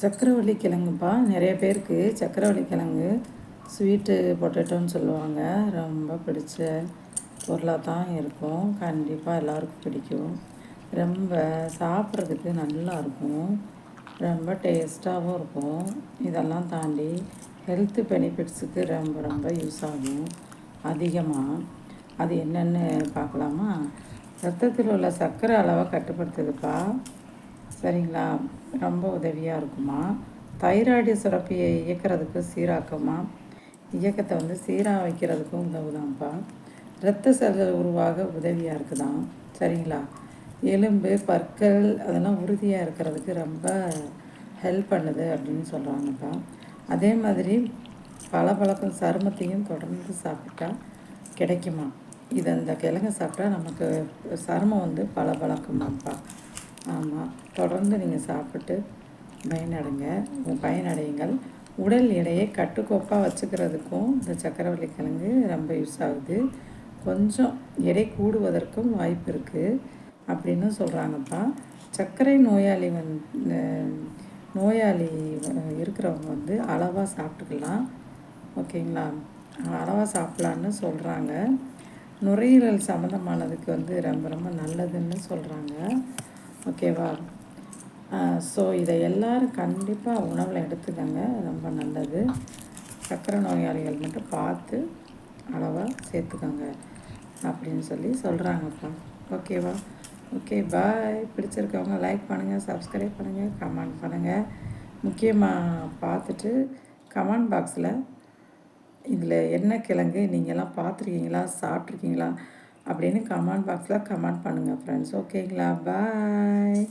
சக்கரவள்ளி கிழங்குப்பா. நிறைய பேருக்கு சக்கரவள்ளி கிழங்கு ஸ்வீட்டு பொட்டேட்டோன்னு சொல்லுவாங்க. ரொம்ப பிடிச்ச பொருளாக தான் இருக்கும். கண்டிப்பாக எல்லாருக்கும் பிடிக்கும். ரொம்ப சாப்பிட்றதுக்கு நல்லாயிருக்கும். ரொம்ப டேஸ்ட்டாகவும் இருக்கும். இதெல்லாம் தாண்டி ஹெல்த்து பெனிஃபிட்ஸுக்கு ரொம்ப ரொம்ப யூஸ் ஆகும் அதிகமாக. அது என்னென்னு பார்க்கலாமா? ரத்தத்தில் உள்ள சர்க்கரை அளவை கட்டுப்படுத்துதுப்பா. சரிங்களா? ரொம்ப உதவியாக இருக்குமா. தைராய்டு சுரப்பியை இயக்கிறதுக்கு சீராக்குமா. இயக்கத்தை சீராக வைக்கிறதுக்கும் உதவுதான்ப்பா. இரத்த செல்கள் உருவாக உதவியாக இருக்குதான். சரிங்களா? எலும்பு பற்கள் அதெல்லாம் உறுதியாக இருக்கிறதுக்கு ரொம்ப ஹெல்ப் பண்ணுது அப்படின்னு சொல்கிறாங்கப்பா. அதே மாதிரி பளபளக்கும் சருமத்தையும் தொடர்ந்து சாப்பிட்டா கிடைக்குமா. இந்த கிழங்கு சாப்பிட்டா நமக்கு சருமம் பளபளக்குமாப்பா. ஆமாம், தொடர்ந்து நீங்கள் சாப்பிட்டு பயனடையுங்கள். உடல் எடையை கட்டுக்கோப்பாக வச்சுக்கிறதுக்கும் இந்த சக்கரவள்ளி கிழங்கு ரொம்ப யூஸ் ஆகுது. கொஞ்சம் எடை கூடுவதற்கும் வாய்ப்பு இருக்குது அப்படின்னு சொல்கிறாங்கப்பா. சர்க்கரை நோயாளி இருக்கிறவங்க அளவாக சாப்பிட்டுக்கலாம். ஓகேங்களா? அளவாக சாப்பிட்லான்னு சொல்கிறாங்க. நுரையீரல் சம்மந்தமானதுக்கு ரொம்ப ரொம்ப நல்லதுன்னு சொல்கிறாங்க. ஓகேவா? ஸோ இதை எல்லோரும் கண்டிப்பாக உணவில் எடுத்துக்கங்க. ரொம்ப நல்லது. சர்க்கரை நோயாளிகள் மட்டும் பார்த்து அளவாக சேர்த்துக்கோங்க அப்படின்னு சொல்கிறாங்கப்பா. ஓகேவா? ஓகே, பாய். பிடிச்சிருக்கவங்க லைக் பண்ணுங்கள், சப்ஸ்கிரைப் பண்ணுங்கள், கமெண்ட் பண்ணுங்கள். முக்கியமாக பார்த்துட்டு கமெண்ட் பாக்ஸில் இதில் என்ன கிழங்கு நீங்கள்லாம் பார்த்துருக்கீங்களா, சாப்பிட்ருக்கீங்களா அப்படின்னு கமெண்ட் பாக்ஸில் கமெண்ட் பண்ணுங்கள் ஃப்ரெண்ட்ஸ். ஓகேங்களா? பாய்.